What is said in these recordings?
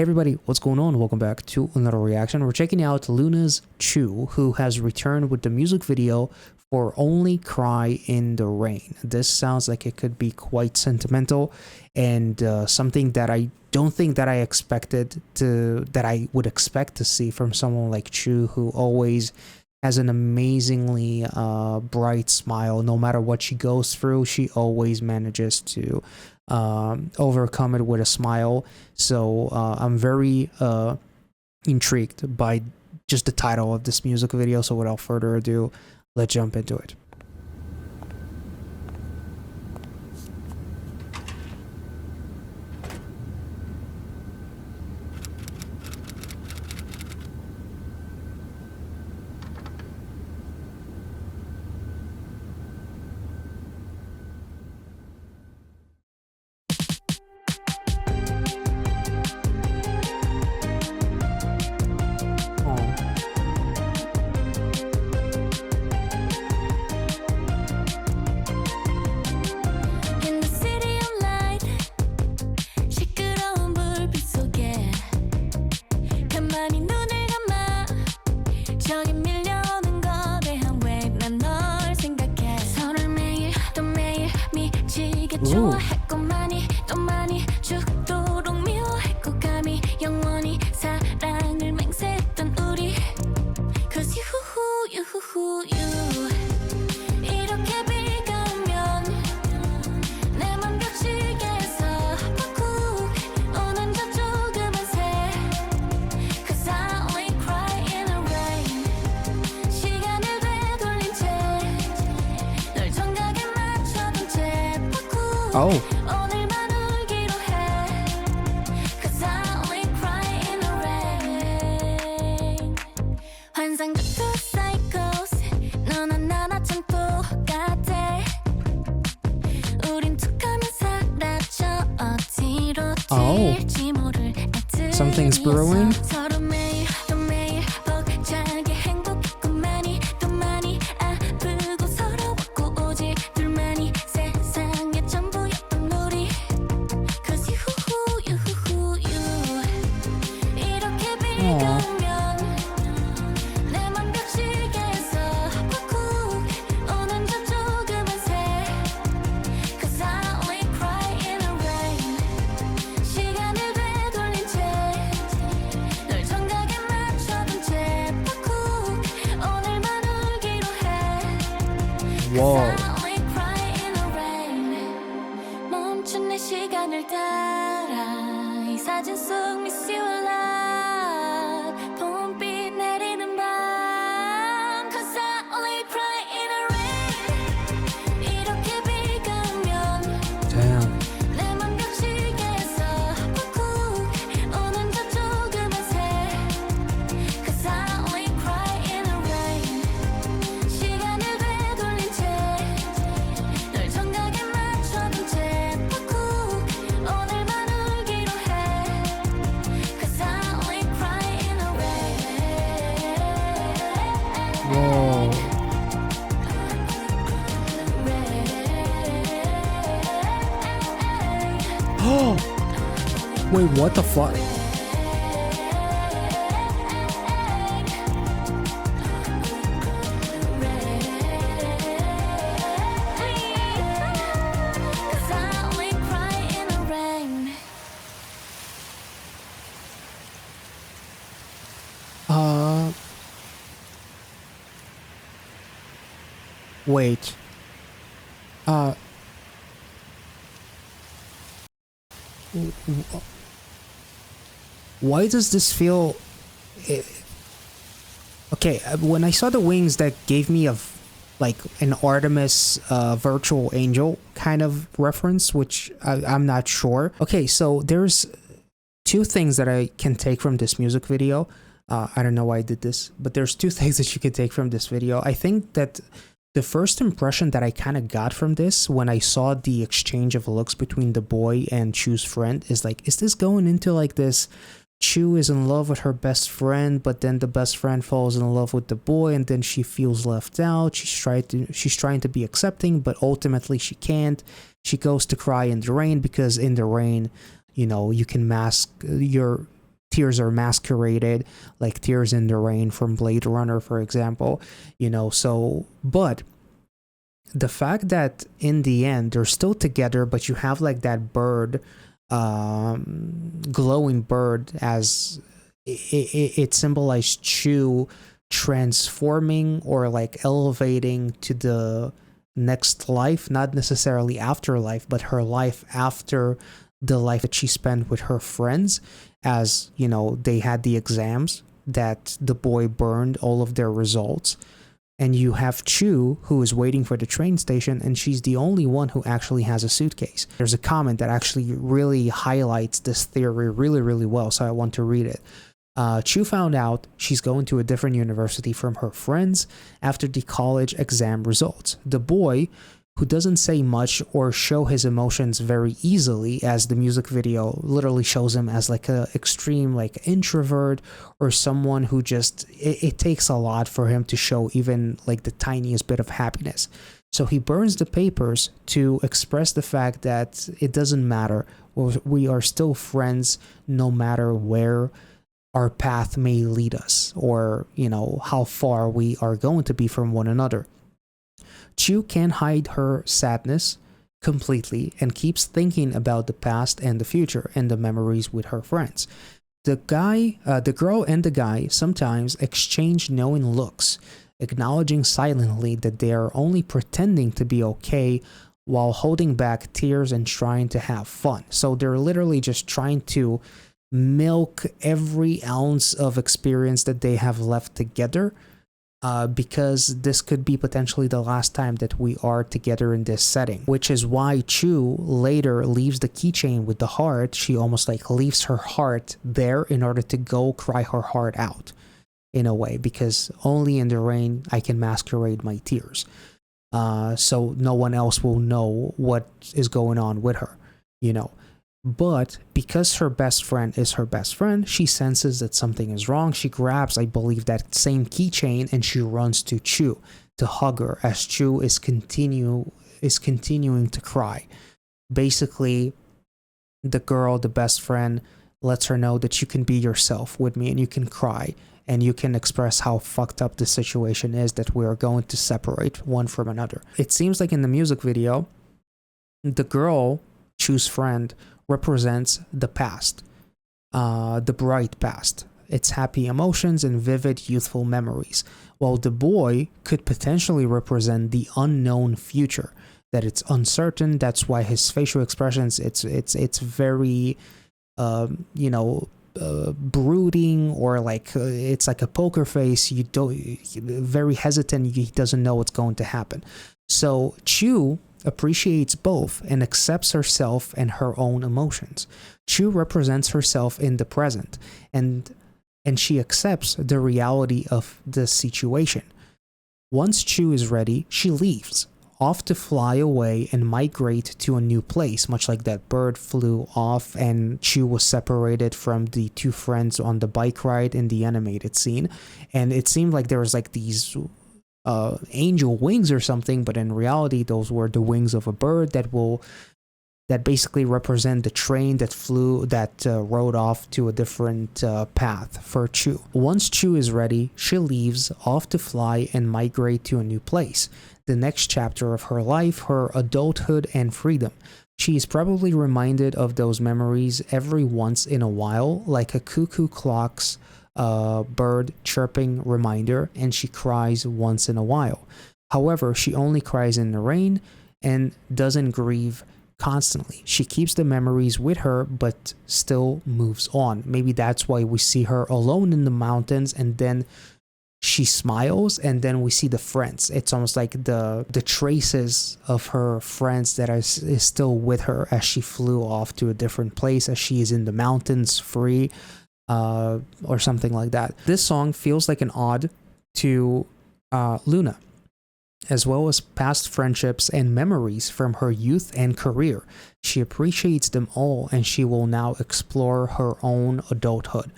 Hey everybody, what's going on? Welcome back to another reaction. We're checking out Luna's CHUU, who has returned with the music video for Only Cry in the Rain. This sounds like it could be quite sentimental and something that I don't think that I would expect to see from someone like CHUU, who always has an amazingly bright smile. No matter what she goes through, she always manages to overcome it with a smile. So I'm very intrigued by just the title of this music video. So without further ado, let's jump into it. 좋아했고만이 또 많이 죽도록 미워했고 감히 영원히 사랑을 맹세했던 우리 Cause you 이렇게 비가 오면 내 맘 벽시계에서 푹 오는 저 조그만 새 Cause I only cry in the rain 시간을 되돌린 채 널 정각에 맞춰둔 채 Oh. 오늘만 울기로 해 Cause I only cry in the rain 환상 같은 psychos 너나 나나 참 똑같아 우린 툭하면 사라져 어디로 튈지 모를 Something's brewing. 서로 매일 또 매일 벅차게 행복했고만이 또 많이 아프고 서러웠고 오직 둘만이 세상의 전부였던 우리 Cause you 이렇게 비가 오면 내 맘 벽시계에서 푹 오는 저 조그만 새 Cause I only cry in the rain 시간을 되돌린 채 널 정각에 맞춰둔 채 푹 오늘만 울기로 해 Whoa. 멈춘 내 시간을 따라 이 사진 속 Miss You Alive 봄비 내리는 밤 Cause I only cry in the rain 이렇게 비가 오면 Damn. 내 맘 벽시계에서 푹 오는 저 조그만 새 Cause I only cry in the rain 시간을 되돌린 채 널 정각에 맞춰둔 채 푹 오늘만 울기로 해 Cause I only cry in the rain Whoa. Oh. Wait, what the fuck? Cause I only cry in the rain Wait. Why does this feel... Okay, when I saw the wings, that gave me like an Artemis virtual angel kind of reference, which I'm not sure. Okay, so there's two things that I can take from this music video. I don't know why I did this, but there's two things that you can take from this video. I think that the first impression that I kind of got from this when I saw the exchange of looks between the boy and CHUU's friend is like, is this going into like this CHUU is in love with her best friend, but then the best friend falls in love with the boy and then she feels left out. She's trying to be accepting, but ultimately she can't. She goes to cry in the rain because in the rain, you know, you can mask your tears are masqueraded, like Tears in the Rain from Blade Runner, for example, so, but the fact that in the end they're still together, but you have like that bird, glowing bird, as it symbolized CHUU transforming or like elevating to the next life, not necessarily afterlife, but her life after the life that she spent with her friends, as they had the exams that the boy burned all of their results. And you have CHUU, who is waiting for the train station, and she's the only one who actually has a suitcase. There's a comment that actually really highlights this theory really, really well, so I want to read it. CHUU found out she's going to a different university from her friends after the college exam results. The boy, who doesn't say much or show his emotions very easily, as the music video literally shows him as like a extreme like introvert, or someone who just it takes a lot for him to show even like the tiniest bit of happiness. So he burns the papers to express the fact that it doesn't matter, we are still friends no matter where our path may lead us, or how far we are going to be from one another. CHUU can't hide her sadness completely and keeps thinking about the past and the future and the memories with her friends. The girl and the guy sometimes exchange knowing looks, acknowledging silently that they are only pretending to be okay while holding back tears and trying to have fun. So they're literally just trying to milk every ounce of experience that they have left together, because this could be potentially the last time that we are together in this setting, which is why CHUU later leaves the keychain with the heart. She almost like leaves her heart there in order to go cry her heart out, in a way, because only in the rain I can masquerade my tears, so no one else will know what is going on with her, But because her best friend is her best friend, she senses that something is wrong. She grabs, I believe, that same keychain, and she runs to CHUU to hug her, as CHUU is continuing to cry. Basically, the girl, the best friend, lets her know that you can be yourself with me and you can cry and you can express how fucked up the situation is, that we are going to separate one from another. It seems like in the music video, the girl, CHUU's friend, represents the past, the bright past, its happy emotions and vivid youthful memories, while the boy could potentially represent the unknown future, that it's uncertain. That's why his facial expressions, it's very brooding, or like it's like a poker face. You don't, very hesitant. He doesn't know what's going to happen. So CHUU appreciates both and accepts herself and her own emotions. CHUU represents herself in the present, and she accepts the reality of the situation. Once CHUU is ready, she leaves, off to fly away and migrate to a new place, much like that bird flew off and CHUU was separated from the two friends on the bike ride in the animated scene. And it seemed like there was like these angel wings or something, but in reality those were the wings of a bird that basically represent the train that rode off to a different path for CHUU. Once CHUU is ready, she leaves, off to fly and migrate to a new place, the next chapter of her life, her adulthood and freedom. She is probably reminded of those memories every once in a while, like a cuckoo clock's bird chirping reminder, and she cries once in a while. However, she only cries in the rain and doesn't grieve constantly. She keeps the memories with her but still moves on. Maybe that's why we see her alone in the mountains and then she smiles and then we see the friends. It's almost like the traces of her friends that is still with her as she flew off to a different place, as she is in the mountains free, or something like that. This song feels like an ode to Luna, as well as past friendships and memories from her youth and career. She appreciates them all, and she will now explore her own adulthood.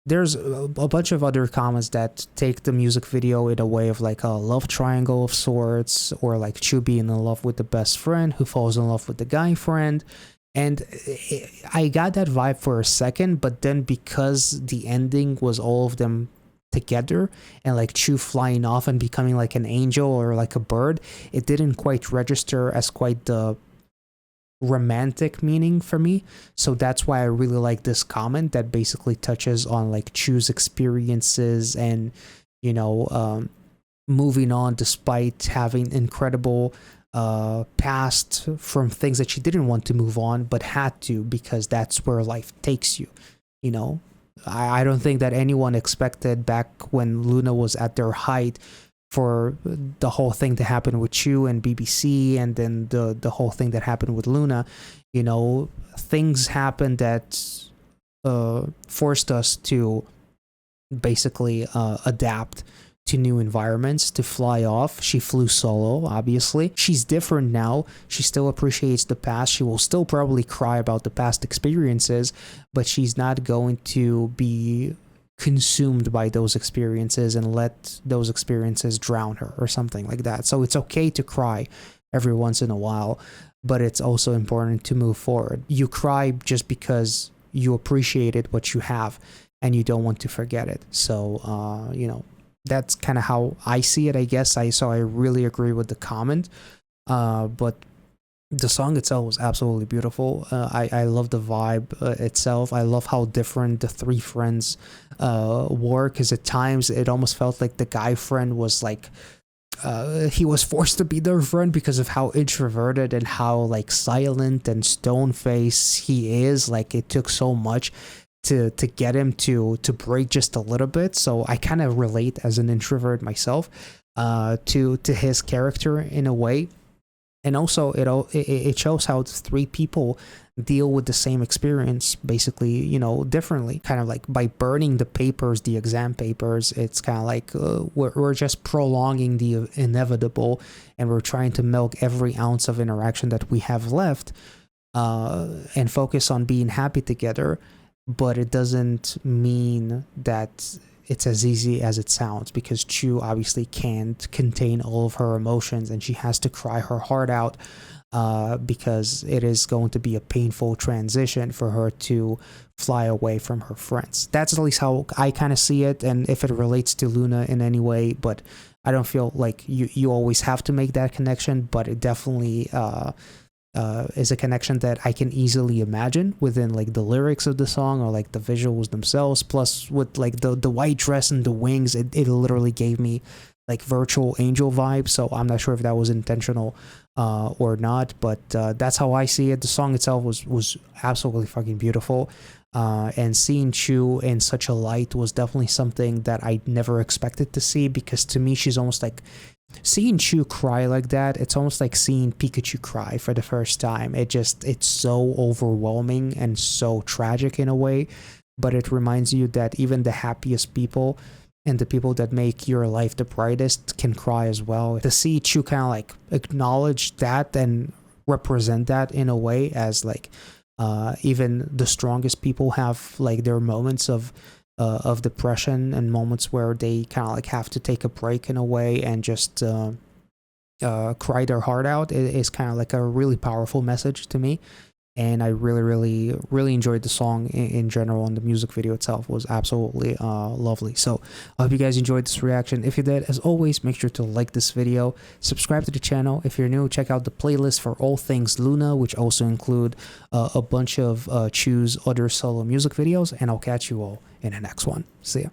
There's a bunch of other comments that take the music video in a way of like a love triangle of sorts, or like CHUU being in love with the best friend who falls in love with the guy friend. And I got that vibe for a second, but then because the ending was all of them together and like CHUU flying off and becoming like an angel or like a bird, it didn't quite register as quite the romantic meaning for me. So that's why I really like this comment that basically touches on like CHUU's experiences and, you know, moving on despite having incredible past from things that she didn't want to move on but had to, because that's where life takes you, you know. I don't think that anyone expected back when Luna was at their height for the whole thing to happen with CHUU and BBC, and then the whole thing that happened with Luna. You know, things happened that forced us to basically adapt to new environments, to fly off. She flew solo, obviously. She's different now. She still appreciates the past. She will still probably cry about the past experiences, but she's not going to be consumed by those experiences and let those experiences drown her or something like that. So it's okay to cry every once in a while, but it's also important to move forward. You cry just because you appreciated what you have and you don't want to forget it. So, you know, that's kind of how I see it, I guess. So I really agree with the comment. But the song itself was absolutely beautiful. I love the vibe itself. I love how different the three friends were, because at times it almost felt like the guy friend was like, he was forced to be their friend because of how introverted and how like silent and stone faced he is. Like it took so much to get him to break just a little bit. So I kind of relate as an introvert myself to his character in a way. And also it shows how the three people deal with the same experience basically, you know, differently. Kind of like by burning the papers, the exam papers, it's kind of like we're just prolonging the inevitable, and we're trying to milk every ounce of interaction that we have left and focus on being happy together. But it doesn't mean that it's as easy as it sounds, because CHUU obviously can't contain all of her emotions and she has to cry her heart out because it is going to be a painful transition for her to fly away from her friends. That's at least how I kind of see it, and if it relates to Luna in any way, but I don't feel like you always have to make that connection, but it definitely is a connection that I can easily imagine within like the lyrics of the song or like the visuals themselves. Plus with like the white dress and the wings, it literally gave me like virtual angel vibes. So I'm not sure if that was intentional or not, but that's how I see it. The song itself was absolutely fucking beautiful. And seeing CHUU in such a light was definitely something that I never expected to see, because to me she's almost like, seeing CHUU cry like that, it's almost like seeing Pikachu cry for the first time. It's so overwhelming and so tragic in a way, but it reminds you that even the happiest people and the people that make your life the brightest can cry as well. To see CHUU kind of like acknowledge that and represent that in a way as like even the strongest people have like their moments of depression and moments where they kind of like have to take a break in a way and just cry their heart out. It is kind of like a really powerful message to me, and I really enjoyed the song in general, and the music video itself was absolutely lovely. So I hope you guys enjoyed this reaction. If you did, as always, make sure to like this video, subscribe to the channel. If you're new, check out the playlist for all things Luna, which also include a bunch of CHUU's other solo music videos, and I'll catch you all in the next one. See ya.